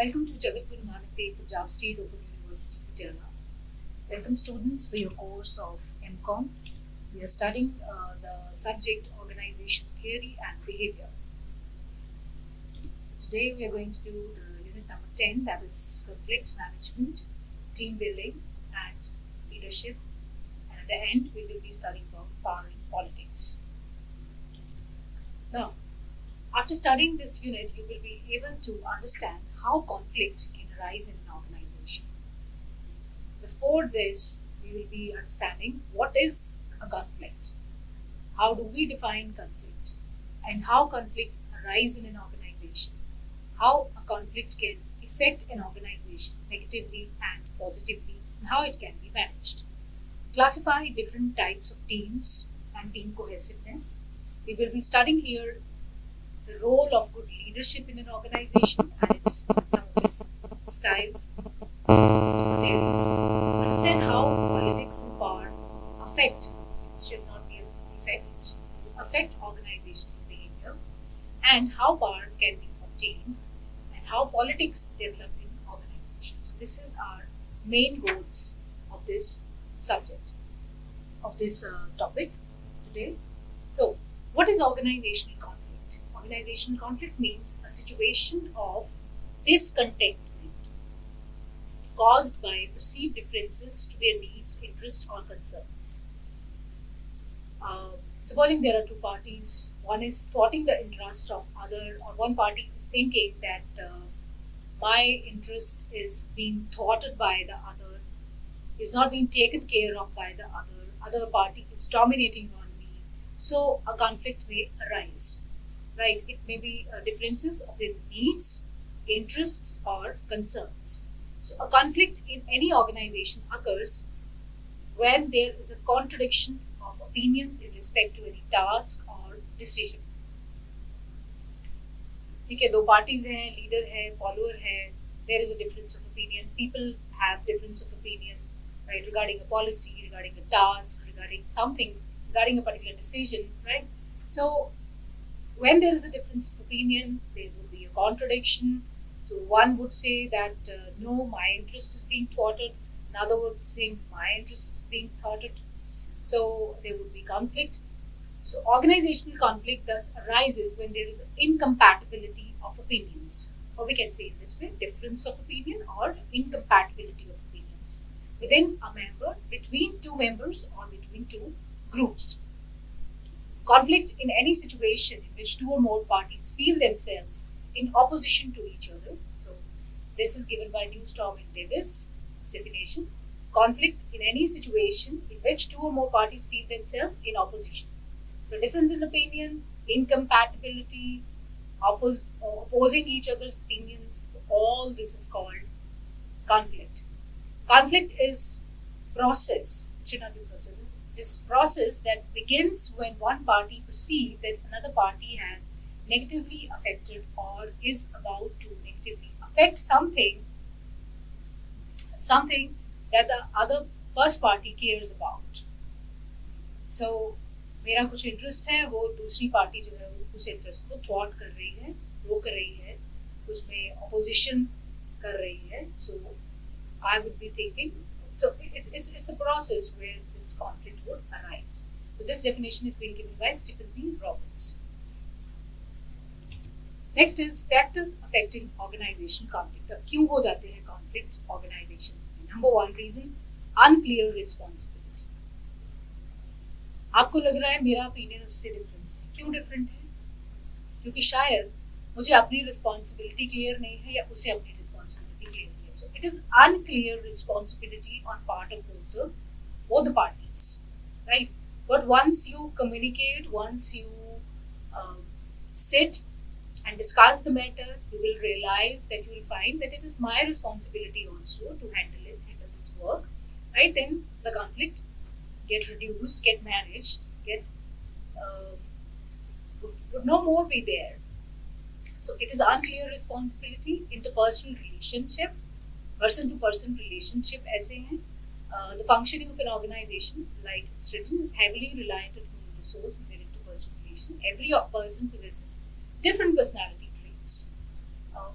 Welcome to Jagat Guru Nanak Dev Punjab State Open University, Patiala. Welcome students for your course of MCom. We are studying the subject Organization Theory and Behavior. So today we are going to do the unit number 10, that is Conflict Management, Team Building and Leadership. And at the end we will be studying about power in politics. Now, after studying this unit, you will be able to understand how conflict can arise in an organization. Before this, we will be understanding what is a conflict, how do we define conflict, and how conflict arises in an organization, how a conflict can affect an organization negatively and positively, and how it can be managed. Classify different types of teams and team cohesiveness. We will be studying here the role of good leadership in an organization and some of its styles, theories. Understand how politics and power affect, it should not be an effect, it affect organizational behavior, and how power can be obtained and how politics develop in organizations. So this is our main goals of this subject, of this topic today. So what is organizational conflict? Organizational conflict means a situation of discontentment caused by perceived differences to their needs, interests, or concerns. Supposing there are two parties, one is thwarting the interest of other, or one party is thinking that my interest is being thwarted by the other, is not being taken care of by the other party is dominating on me. So a conflict may arise. Right, it may be differences of their needs, interests, or concerns. So a conflict in any organization occurs when there is a contradiction of opinions in respect to any task or decision. ठीक है, दो parties हैं, leader है, follower है, there is a difference of opinion. People have difference of opinion, right, regarding a policy, regarding a task, regarding something, regarding a particular decision, right? So when there is a difference of opinion, there will be a contradiction. So one would say that no, my interest is being thwarted. Another would say my interest is being thwarted. So there would be conflict. So organizational conflict thus arises when there is incompatibility of opinions, or we can say in this way, difference of opinion or incompatibility of opinions within a member, between two members, or between two groups. Conflict in any situation in which two or more parties feel themselves in opposition to each other. So this is given by Newstorm and Davis, this definition. Conflict in any situation in which two or more parties feel themselves in opposition. So difference in opinion, incompatibility, opposing each other's opinions, all this is called conflict. Conflict is process, it should not be process. This process that begins when one party perceives that another party has negatively affected or is about to negatively affect something that the other first party cares about. So मेरा कुछ interest है, वो दूसरी party जो है उस interest को थ्वाट कर रही है, रोक रही है, उसमें ऑपोजिशन कर रही है. So I would be thinking, so it's a process where this conflict would arise. So this definition is being given by Stephen B. Roberts. Next is factors affecting organization conflict. क्यों हो जाते हैं conflict organizations में? Number one reason, unclear responsibility. आपको लग रहा है मेरा opinion उससे different है. क्यों different है? क्योंकि शायद मुझे अपनी responsibility clear नहीं है या उसे अपनी responsibility clear नहीं है. So it is unclear responsibility on part of both the parties, right? But once you communicate, once you sit and discuss the matter, you will realize that you will find that it is my responsibility also to handle this work, right? Then the conflict get reduced, get managed, would no more be there. So it is unclear responsibility, interpersonal relationship, person-to-person relationship ऐसे हैं. The functioning of an organization, like it's written, is heavily reliant on human resource and their interpersonal relation. Every person possesses different personality traits.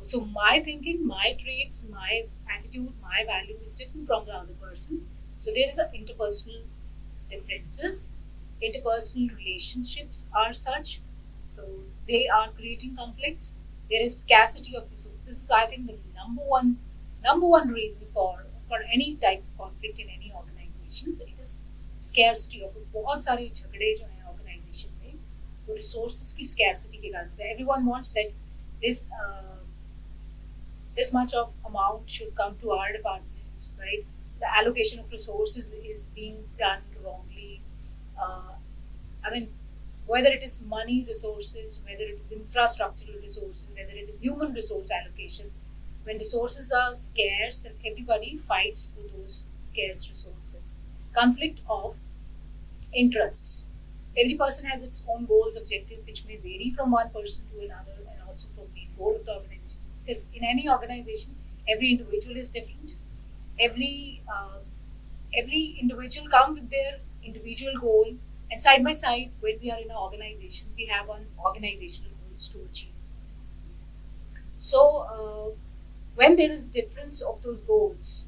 So my thinking, my traits, my attitude, my value is different from the other person. So there is a interpersonal differences. Interpersonal relationships are such, so they are creating conflicts. There is scarcity of resources. This is, I think, the number one reason for any type of conflict in any organization. So it is scarcity of बहुत सारे झगड़े जो हैं organization में वो resources की scarcity के कारण होते हैं. Everyone wants that this this much of amount should come to our department, right? The allocation of resources is being done wrongly. I mean, whether it is money resources, whether it is infrastructural resources, whether it is human resource allocation, when resources are scarce and everybody fights for those scarce resources. Conflict of interests. Every person has its own goals, objectives, which may vary from one person to another and also from the goal of the organization. Because in any organization, every individual is different. Every individual come with their individual goal, and side by side, when we are in an organization, we have an organizational goals to achieve. So when there is difference of those goals,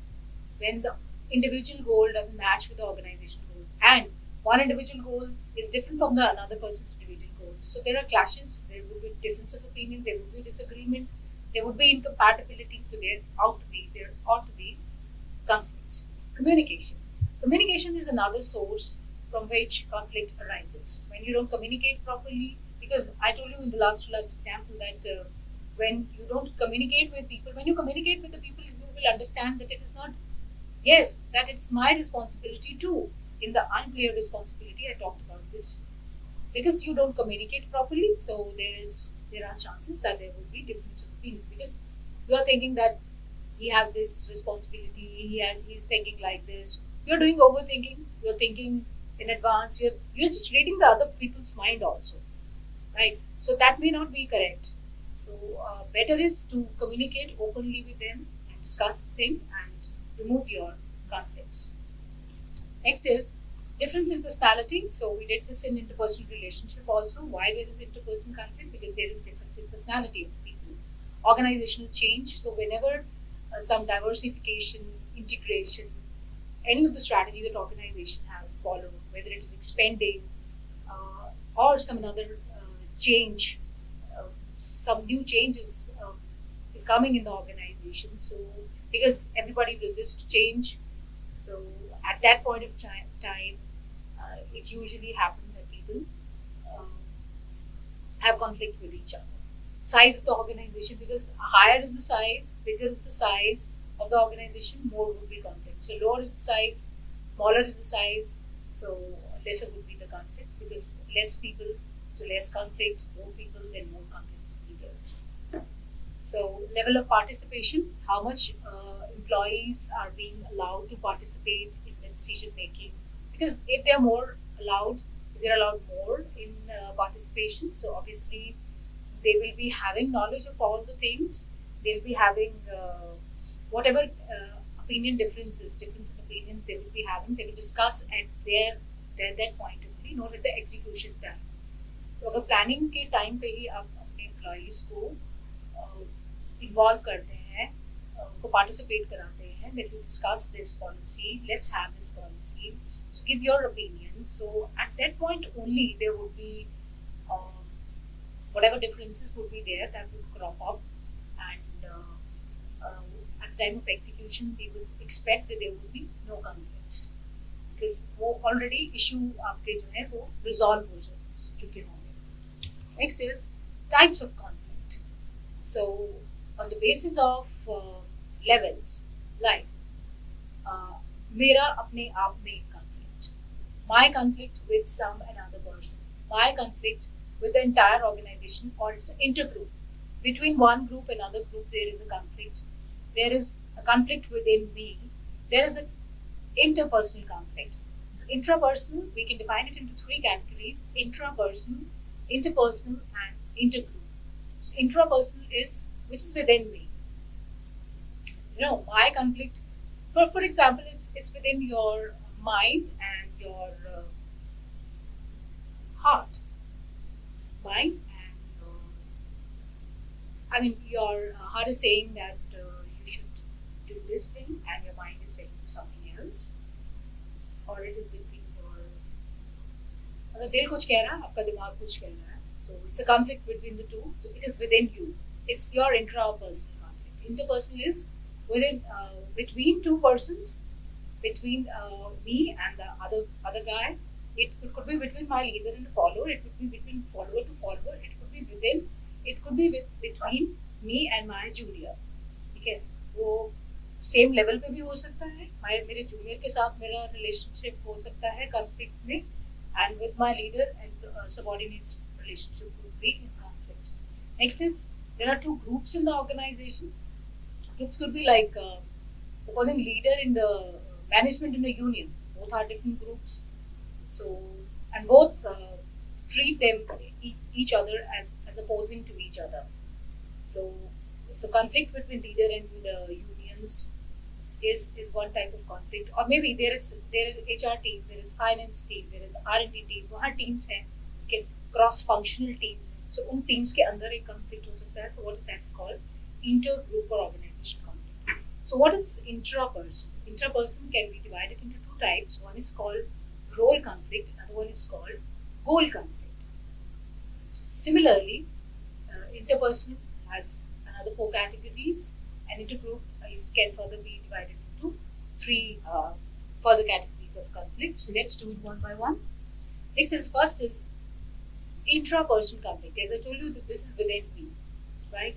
when the individual goal doesn't match with the organizational goals, and one individual goal is different from the another person's individual goals, so there are clashes, there will be difference of opinion, there will be disagreement, there would be incompatibility, so there ought to be conflicts. Communication. Communication is another source from which conflict arises. When you don't communicate properly, because I told you in the last example that when you don't communicate with people, when you communicate with the people, you will understand that it is not, yes, that it's my responsibility too. In the unclear responsibility, I talked about this. Because you don't communicate properly, so there are chances that there will be difference of opinion. Because you are thinking that he has this responsibility, he's thinking like this. You're doing overthinking. You're thinking in advance. You're just reading the other people's mind also, right? So that may not be correct. So better is to communicate openly with them and discuss the thing and remove your conflicts. Next is difference in personality. So we did this in interpersonal relationship also. Why there is interpersonal conflict? Because there is difference in personality of the people. Organizational change. So whenever some diversification, integration, any of the strategy that organization has followed, whether it is expanding or some other change, some new changes is coming in the organization. So because everybody resists change, so at that point of time, it usually happens that people have conflict with each other. Size of the organization, because higher is the size, bigger is the size of the organization, more would be conflict. So lower is the size, smaller is the size, so lesser would be the conflict, because less people, so less conflict, more people, then more conflict would be there. So level of participation, how much employees are being allowed to participate in the decision making, because if they're allowed more in participation, so obviously they will be having knowledge of all the things, they'll be having whatever difference of opinions they will be having, they will discuss at that point only, not at the execution time. So अगर planning के time पे ही आप अपने employees को involve करते हैं, उनको participate कराते हैं, that you discuss this policy, let's have this policy, so give your opinions. So at that point only there would be whatever differences would be there that would crop up, and at the time of execution we would expect that there would be no conflicts, because वो already issue आपके जो है वो resolve हो चुके होंगे. Next is types of conflict. So on the basis of levels, like मेरा अपने आप में conflict, my conflict with some another person, my conflict with the entire organization, or it's an intergroup. Between one group and another group, there is a conflict. There is a conflict within me. There is an interpersonal conflict. So intrapersonal, we can define it into three categories: intrapersonal, interpersonal, and intergroup. So intrapersonal is which is within me. My conflict. For example, it's within your mind and your heart. Mind and I mean, your heart is saying that you should do this thing, and your mind is telling you something else, or it is between your मतलब दिल कुछ कह रहा है, आपका दिमाग कुछ कह रहा है. So it's a conflict between the two. So it is within you. It's your intrapersonal conflict. Interpersonal is within between two persons, between me and the other guy. It could be between my leader and the follower. It could be between follower to follower. It could be within. It could be between me and my junior. ठीक है, वो same level पे भी हो सकता है. मेरे junior के साथ मेरा रिलेशनशिप हो सकता है कॉन्फ्लिक्ट में, and with my leader and subordinates relationship would be in conflict. Next is, there are two groups in the organization. Groups could be like supposing leader in the management in a union. Both are different groups. So, and both treat them each other as opposing to each other. So conflict between leader and unions is one type of conflict. Or maybe there is HR team, there is finance team, there is R&D team. वहाँ teams हैं, cross functional teams हैं. So उन teams के अंदर एक conflict हो सकता है. So what is that called? Intergroup or organization conflict. So what is intrapersonal? Intrapersonal can be divided into two types. One is called role conflict, another one is called goal conflict. Similarly, interpersonal has another 4 categories, and intergroup can further be divided into 3 further categories of conflicts. So let's do it one by one. First is intrapersonal conflict. As I told you, that this is within me, right?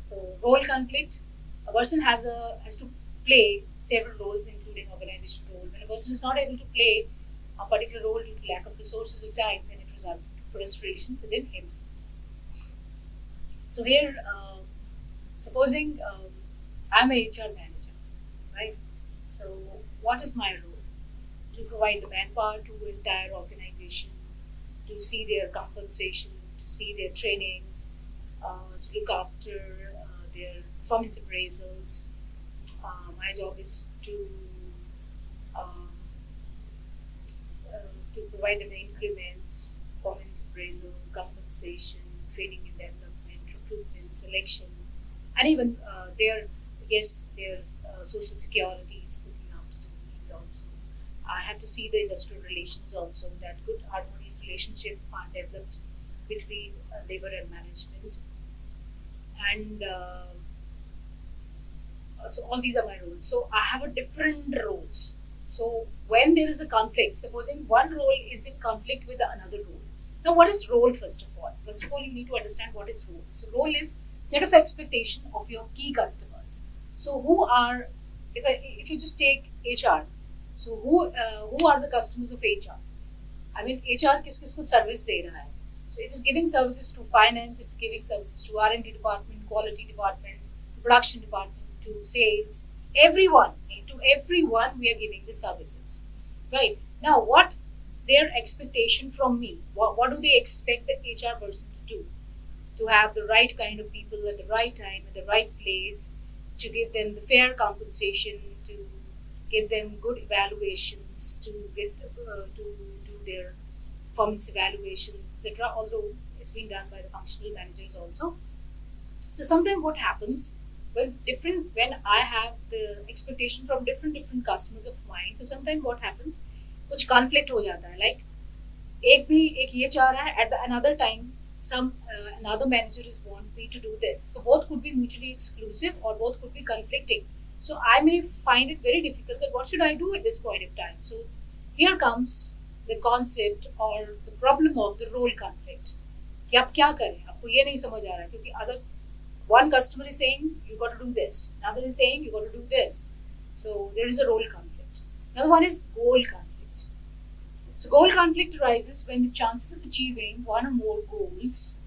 So role conflict, a person has to play several roles, including organization role. When a person is not able to play a particular role due to lack of resources or time, then it results in frustration within himself. So here, supposing I'm a HR manager, right? So what is my role? To provide the manpower to the entire organization, to see their compensation, to see their trainings, to look after their performance appraisals. My job is to provide them the increments, performance appraisal, compensation, training and development, recruitment, selection, and even their social securities, looking after those needs also. I have to see the industrial relations also, that good harmonious relationship are developed between labor and management. And so all these are my roles. So I have a different roles. So when there is a conflict, supposing one role is in conflict with another role. Now what is role first of all? First of all, you need to understand what is role. So role is set of expectation of your key customers. So who are, if you just take HR, so who are the customers of HR? I mean, HR किस को service दे रहा है? So it is giving services to finance, it's giving services to R&D department, quality department, to production department, to sales, everyone. To everyone we are giving the services, right? Now what their expectation from me? What do they expect the HR person to do? To have the right kind of people at the right time, at the right place, to give them the fair compensation, to give them good evaluations, to get to do their performance evaluations, etc. Although it's being done by the functional managers also. So sometimes what happens when I have the expectation from different customers of mine, so sometimes what happens, कुछ conflict हो जाता है. Like एक ये चाह रहा है, at another time another manager is want me to do this. So both could be mutually exclusive or both could be conflicting. So I may find it very difficult that what should I do at this point of time. So here comes the concept or the problem of the role conflict. कि आप क्या करें? आपको ये नहीं समझ आ रहा क्योंकि one customer is saying you got to do this, another is saying you got to do this. So there is a role conflict. Another one is goal conflict. So goal conflict arises when the chances of achieving one or more goals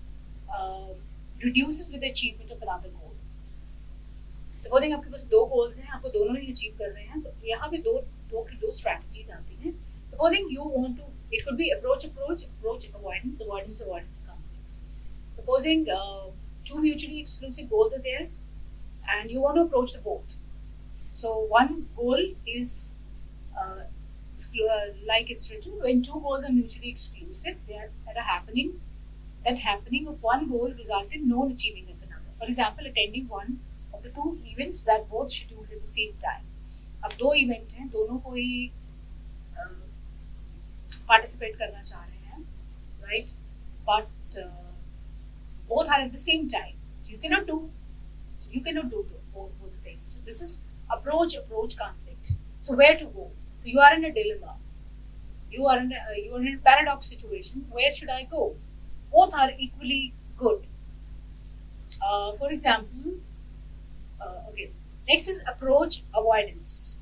reduces with the achievement of another goal. Supposing आपके पास 2 goals हैं, आपको दोनों ही achieve कर रहे हैं. So यहाँ पे दो strategies आती हैं. Supposing you want to, it could be approach, avoidance conflict. Supposing 2 mutually exclusive goals are there and you want to approach the both. So one goal is like it's written, when 2 goals are mutually exclusive, they are at a happening. That happening of one goal result in non-achieving of another. For For example, attending one of the two events that both scheduled at the same time. अब दो event हैं, दोनों को ही participate करना चाह रहे हैं, right? But both are at the same time. So you cannot do both the things. So this is approach conflict. So where to go? So you are in a dilemma. You are in a paradox situation. Where should I go? Both are equally good. For example, okay. Next is approach avoidance.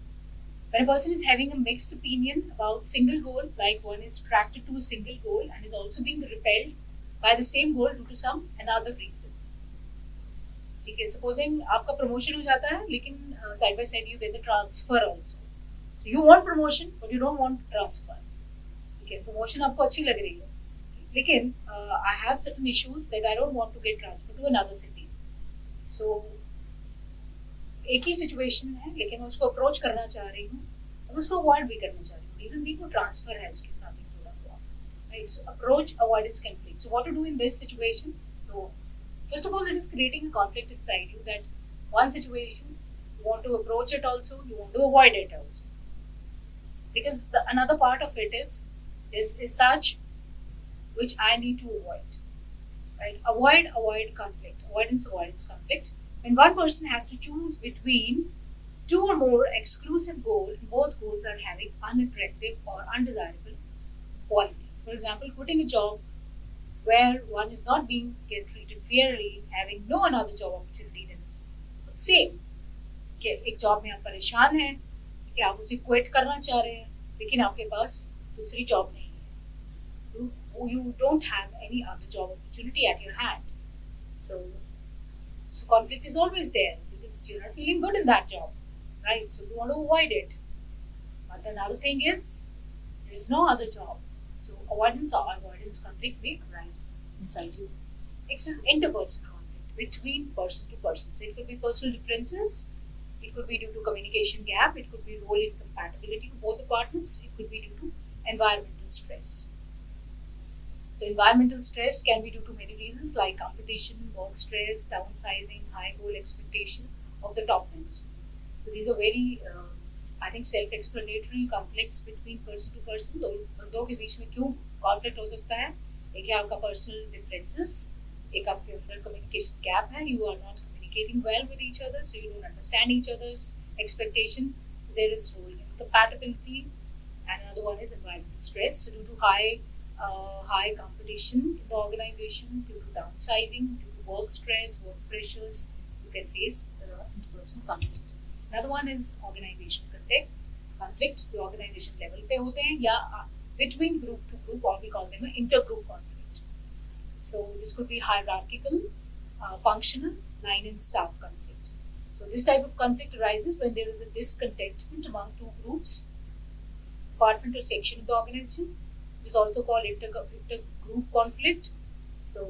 When a person is having a mixed opinion about single goal, like one is attracted to a single goal and is also being repelled by the same goal due to some another reason. ठीक है, supposing आपका promotion हो जाता है, लेकिन side by side you get the transfer also. So you want promotion, but you don't want transfer. ठीक है, promotion आपको अच्छी लग रही है, लेकिन I have certain issues that I don't want to get transferred to another city. So एक ही situation है, लेकिन मैं उसको अप्रोच करना चाह रही हूँ, मैं उसको अवॉइड भी करना चाह रही हूँ. रीजन भी वो ट्रांसफर है उसके साथ ही जुड़ा हुआ, right? So approach avoidance conflict. So what to do in this situation? So first of all, it is creating a conflict inside you that one situation you want to approach it also, you want to avoid it also, because another part of it is such which I need to avoid, right? Avoid conflict, avoidance conflict. When one person has to choose between two or more exclusive goals, both goals are having unattractive or undesirable qualities. For example, quitting a job where one is not being get treated fairly, having no another job opportunity than the same. Okay, एक job में आप परेशान हैं, ठीक है, आप उसे quit करना चाह रहे हैं, लेकिन आपके पास दूसरी जॉब नहीं है. You don't have any other job opportunity at your hand. So conflict is always there because you're not feeling good in that job, right? So you want to avoid it. But another thing is there is no other job. So avoidance conflict may arise inside you. Next is interpersonal conflict between person to person. So it could be personal differences, it could be due to communication gap, it could be role incompatibility of both the partners, it could be due to environmental stress. So environmental stress can be due to many reasons like competition, work stress, downsizing, high goal expectation of the top management. So these are very, I think, self-explanatory conflicts between person to person. दो के बीच में क्यों conflict हो सकता है? एक है आपका personal differences, एक आपके अंदर communication gap है. You are not communicating well with each other, so you don't understand each other's expectation. So there is role incompatibility, and another one is environmental stress. So due to high competition in the organization, due to downsizing, due to work stress, work pressures, you can face interpersonal conflict. Another one is organization conflict, जो organization level पे होते हैं या between group to group, or we call them an intergroup conflict. So this could be hierarchical, functional, line and staff conflict. So this type of conflict arises when there is a discontentment among two groups, department or section of the organization. It is also called intergroup conflict. So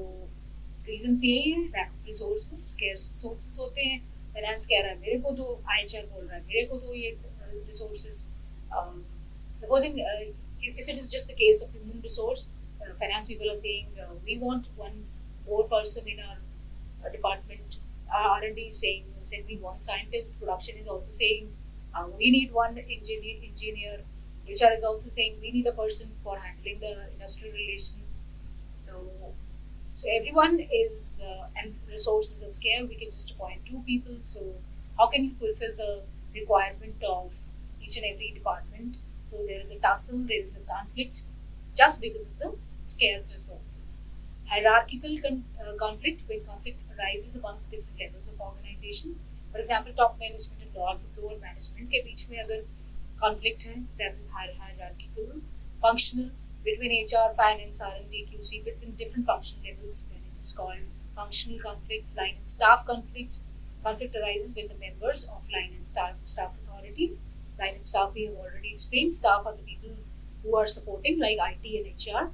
reasons यही है, lack of resources, scarce resources होते हैं. Finance कह रहा है मेरे को दो, IHR बोल रहा है मेरे को दो ये resources. Supposing if it is just the case of human resource, finance people are saying we want one more person in our department. R&D is saying we want scientist. Production is also saying we need one engineer. HR is also saying we need a person for handling the industrial relation. So everyone is and resources are scarce. We can just appoint two people. So how can you fulfill the requirement of each and every department? So there is a tussle, there is a conflict just because of the scarce resources. Hierarchical conflict, when conflict arises among different levels of organization. For example, top management and lower management के बीच में अगर conflict है, that is hierarchical. Functional, between HR, finance, R&D, QC, between different functional levels, then it is called functional conflict. Line and staff conflict. Conflict arises when the members of line and staff authority. Line and staff we have already explained. Staff are the people who are supporting, like IT and HR,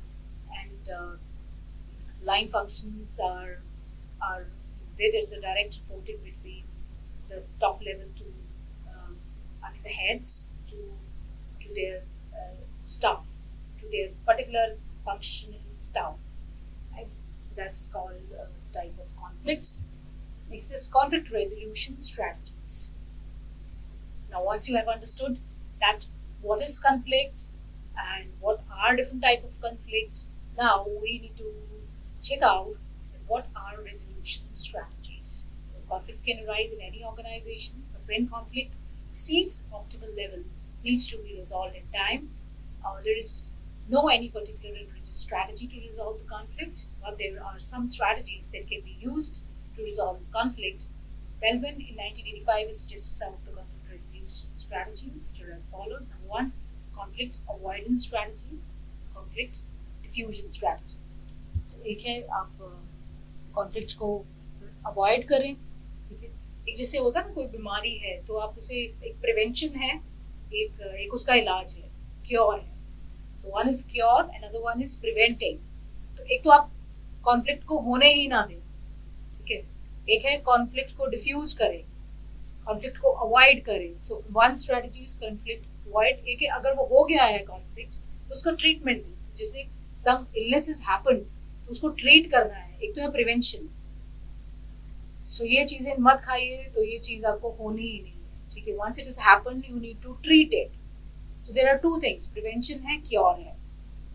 and line functions are where there is a direct reporting between the top level to the heads to their staff, to their particular functional staff. Right? So that's called type of conflicts. Next is conflict resolution strategies. Now, once you have understood that what is conflict and what are different type of conflict, now we need to check out what are resolution strategies. So conflict can arise in any organization, but when conflict exceeds optimal level, needs to be resolved in time. There is no any particular strategy to resolve the conflict, but there are some strategies that can be used to resolve the conflict. Belvin in 1985 suggested some of the conflict resolution strategies, which are as follows. Number one, conflict avoidance strategy, conflict diffusion strategy. तो एक है आप conflict को avoid करें, ठीक है. एक जैसे होता है ना कोई बीमारी है तो आप उसे एक प्रिवेंशन है, एक उसका इलाज है, क्योर है. So one is cure, another one is preventing. तो एक तो आप कॉन्फ्लिक्ट को होने ही ना दें, ठीक है. एक है कॉन्फ्लिक्ट को डिफ्यूज करें, कॉन्फ्लिक्ट को अवॉइड करें. So one strategy is conflict avoid. एक है अगर वो हो गया है कॉन्फ्लिक्ट तो उसका ट्रीटमेंट, जैसे सम इलनेसेस हैपन तो उसको ट्रीट करना है. एक तो है प्रिवेंशन. सो ये चीजें मत खाइए तो ये चीज आपको होनी ही नहीं है, ठीक है. Once it is happen you need to treat it. So there are two things, prevention है, क्योर है.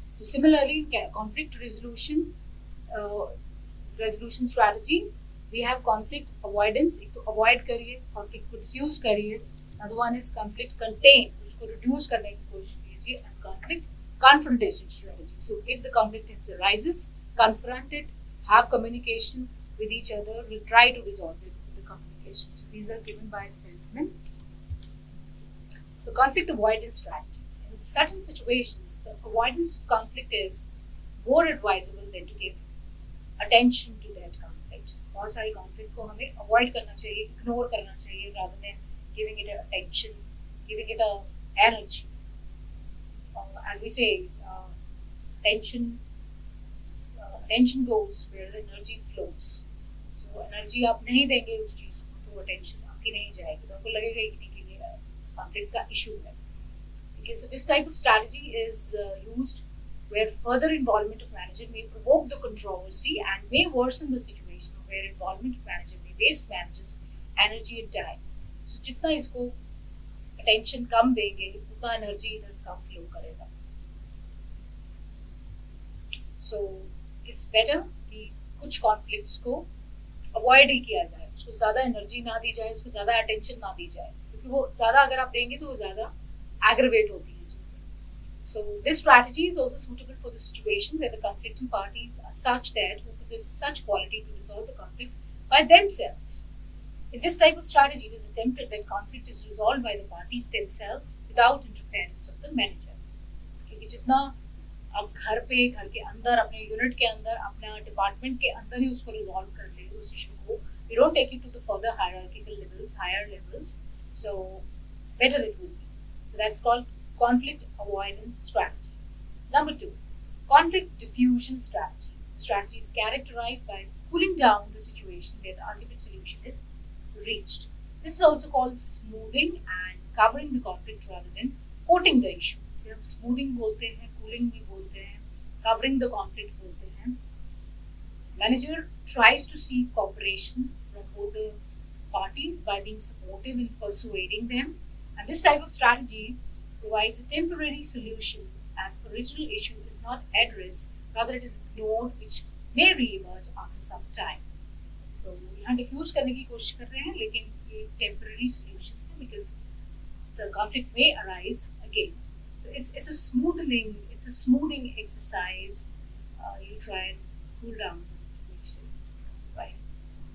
So similarly in conflict resolution strategy we have conflict avoidance. एक तो अवॉइड करिए, कॉन्फ्लिक्ट को डिफ्यूज करिए. Other one is conflict contain, उसको reduce करने की कोशिश कीजिए. And conflict confrontation strategy. So if the conflict arises, confront it, have communication with each other, we'll try to resolve it with the communication. So these are given by Feldman. So conflict avoidance strategy. In certain situations, the avoidance of conflict is more advisable than to give attention to that conflict. बहुत सारी conflict को हमें avoid करना चाहिए, ignore करना चाहिए, rather than giving it attention, giving it a energy. As we say, attention goes where the energy flows. So energy आप नहीं देंगे उस चीज को तो attention आपकी नहीं जाएगी, तो आपको लगेगा कि नहीं कि ये conflict का issue है. Okay, so this type of strategy is used where further involvement of manager may provoke the controversy and may worsen the situation, where involvement of manager may waste managers energy and time. So जितना इसको attention कम देंगे उतना energy इधर कम flow करेगा. So it's better कि कुछ conflicts को avoid ही किया जाए, उसको ज़्यादा energy ना दी जाए, उसको ज़्यादा attention ना दी जाए, क्योंकि वो ज़्यादा अगर आप देंगे तो वो ज़्यादा aggravate होती है चीज़ें. So this strategy is also suitable for the situation where the conflicting parties are such that who possess such quality to resolve the conflict by themselves. In this type of strategy, it is attempted that conflict is resolved by the parties themselves without interference of the manager. क्योंकि जितना आप घर के अंदर, अपने unit के अंदर, अपना डिपार्टमेंट के अंदर ही उसको रिजॉल्व कर ले उस इशू को, you don't take it to the further hierarchical levels, higher levels, so better it will be. So that's called conflict avoidance strategy. Number 2, conflict diffusion strategy. The strategy is characterized by cooling down the situation where the ultimate solution is reached. This is also called smoothing and covering the conflict rather than coating the issue. इसे हम smoothing बोलते हैं, cooling भी बोलते हैं, covering the conflict बोलते हैं. Manager tries to seek cooperation from both the parties by being supportive in persuading them, and this type of strategy provides a temporary solution as original issue is not addressed, rather it is ignored, which may re-emerge after some time. So यहाँ diffuse करने की कोशिश कर रहे हैं, लेकिन ये temporary solution है because the conflict may arise again. So it's a smoothing exercise. You try and cool down the situation, right?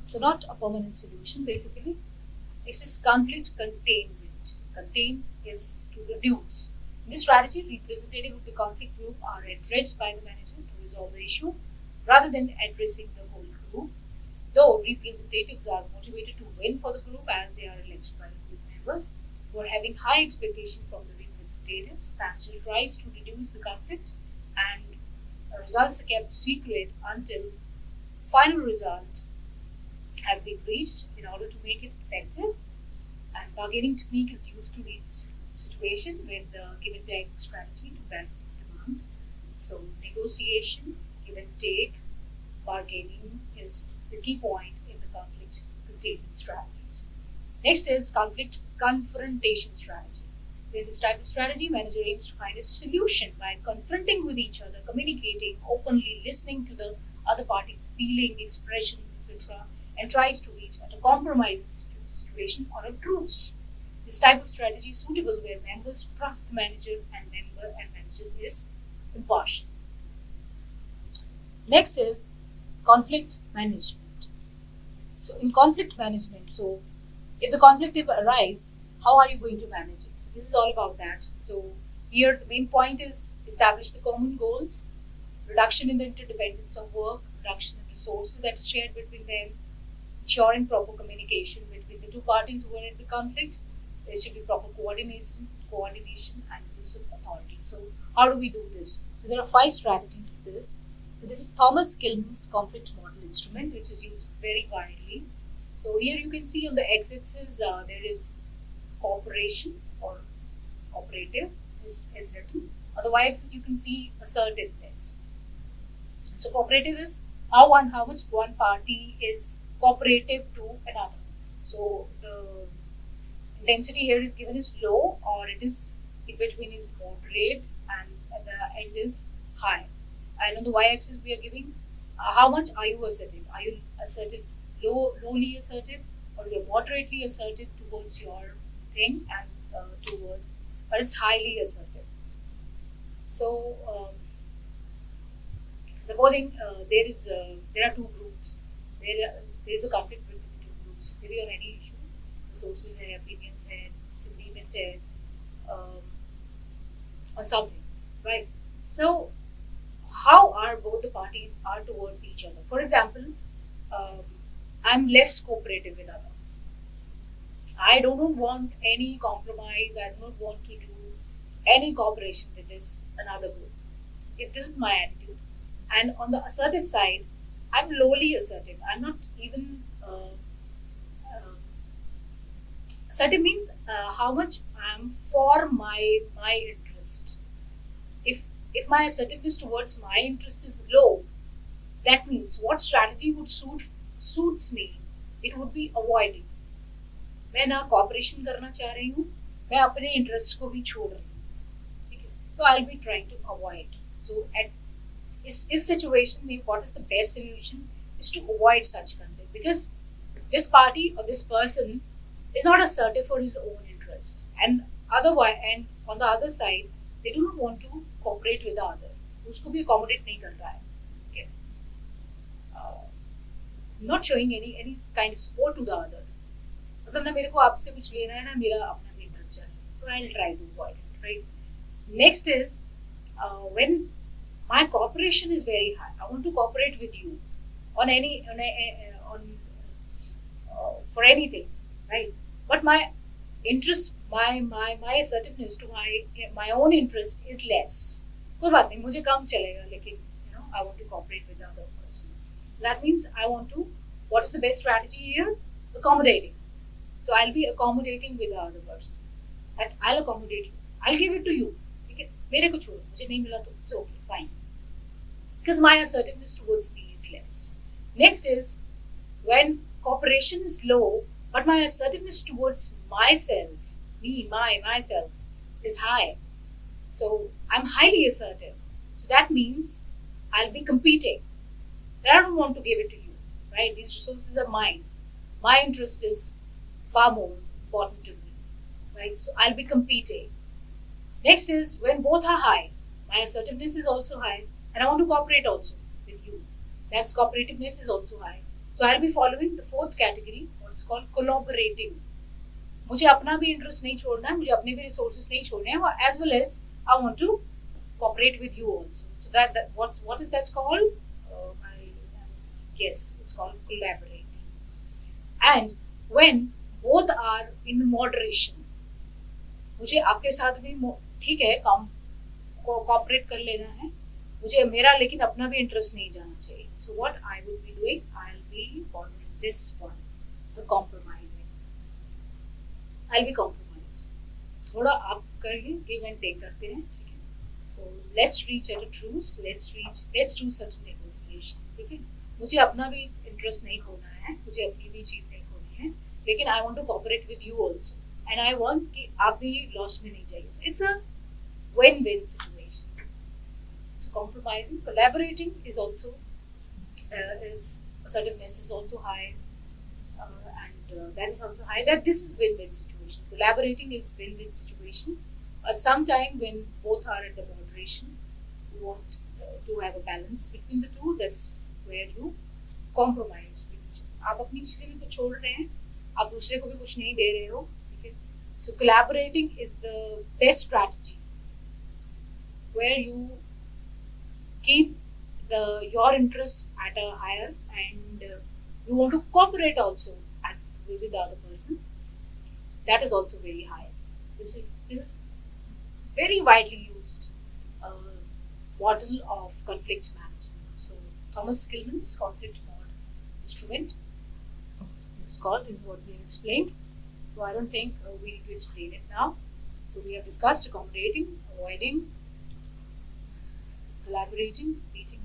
So not a permanent solution basically. This is conflict containment. Contain is to reduce. In this strategy, representative of the conflict group are addressed by the manager to resolve the issue rather than addressing the whole group. Though representatives are motivated to win for the group as they are elected by the group members who are having high expectation from the representatives, manager tries to reduce the conflict and results are kept secret until final result has been reached in order to make it effective. And bargaining technique is used to reach situation with the give and take strategy to balance the demands. So negotiation, give and take, bargaining is the key point in the conflict containment strategies. Next is conflict confrontation strategy. So in this type of strategy, manager aims to find a solution by confronting with each other, communicating openly, listening to the other party's feeling, expressions, etc., and tries to reach at a compromising situation or a truce. This type of strategy is suitable where members trust the manager and manager is impartial. Next is conflict management. So in conflict management, so if the conflict arises, how are you going to manage it? So this is all about that. So here the main point is establish the common goals, reduction in the interdependence of work, reduction in resources that are shared between them, ensuring proper communication between the two parties who are in the conflict. There should be proper coordination and use of authority. So how do we do this? So there are 5 strategies for this. So this is Thomas Gilman's conflict model instrument, which is used very widely. So here you can see on the x-axis there is cooperation or cooperative is written. On the y-axis you can see assertiveness. So cooperative is how much one party is cooperative to another. So the intensity here is given as low, or it is in between is moderate, and at the end is high. And on the y-axis we are giving how much are you assertive? Are you assertive, lowly assertive, or you're moderately assertive towards your thing and but it's highly assertive. So supposing there are 2 groups. There is a conflict between the 2 groups, maybe on any issue. Resources hai, opinions hai, disagreement hai, on something, right? So how are both the parties are towards each other? For example, I'm less cooperative with other. I don't want any compromise. I do not want to do any cooperation with this another group. If this is my attitude, and on the assertive side, I'm lowly assertive. I'm not even assertive means how much I'm for my interest. If my assertiveness towards my interest is low, that means what strategy would suits me? It would be avoiding. मैं ना cooperation करना चाह रही हूँ, मैं अपने interest को भी छोड़ रही हूँ, ठीक है? So I'll be trying to avoid. So at this situation, what is the best solution is to avoid such conflict, because this party or this person is not assertive for his own interest, and on the other side, they do not want to cooperate with the other. उसको भी accommodate नहीं कर रहा है, okay? Not showing any kind of support to the other. मतलब ना मेरे को आपसे कुछ लेना है ना मेरा अपना भी इंटरेस्ट चल रहा है. So I'll try to avoid it, right? Next is when my cooperation is very high. I want to cooperate with you on for anything, right? But my interest, my assertiveness to my own interest is less. कोई बात नहीं, मुझे कम चलेगा, लेकिन I want to cooperate with the other person. So that means I want to. What is the best strategy here? Accommodating. So I'll be accommodating with the other person. That I'll accommodate you. I'll give it to you. ठीक है? मेरे को छोड़ो, मुझे नहीं मिला तो it's okay, fine. Because my assertiveness towards me is less. Next is when cooperation is low, but my assertiveness towards myself, myself, is high. So I'm highly assertive. So that means I'll be competing. I don't want to give it to you, right? These resources are mine. My interest is far more important to me, right? So I'll be competing. Next is when both are high, my assertiveness is also high, and I want to cooperate also with you. That's cooperativeness is also high. So I'll be following the 4th category, what's called collaborating. मुझे अपना भी interest नहीं छोड़ना है, मुझे अपने भी resources नहीं छोड़ने हैं, as well as I want to cooperate with you also. So that what is that called? Yes, it's called collaborating. And when both are in moderation, मुझे आपके साथ भी ठीक है cooperate कर लेना है, मुझे मेरा लेकिन अपना भी interest नहीं जाना चाहिए. So what I will be doing, I'll be following this one, the compromising. I'll be compromise. थोड़ा आप करिए, give and take करते हैं, ठीक है? So let's reach at a truce. Let's do certain negotiation, ठीक है? मुझे अपना भी इंटरेस्ट नहीं खोना है, मुझे अपनी भी चीज़ नहीं खोनी लेकिन I want to cooperate with you also, and I want कि आप भी loss में नहीं जाइए. So it's a win-win situation. So compromising, collaborating is also assertiveness is also high, and that is also high. That this is win-win situation. Collaborating is win-win situation. At some time when both are at the moderation, you want to have a balance between the two. That's where you compromise with each other. आप अपनी चीजें भी कुछ छोड़ रहे हैं, आप दूसरे को भी कुछ नहीं दे रहे हो, ठीक है? So collaborating is the best strategy, where you keep your interests at a higher, and you want to cooperate also with the other person. That is also very high. This is very widely used model of conflict management. So Thomas Skillman's conflict mod instrument is what we have explained. So I don't think we need to explain it now. So we have discussed accommodating, avoiding, collaborating, meeting,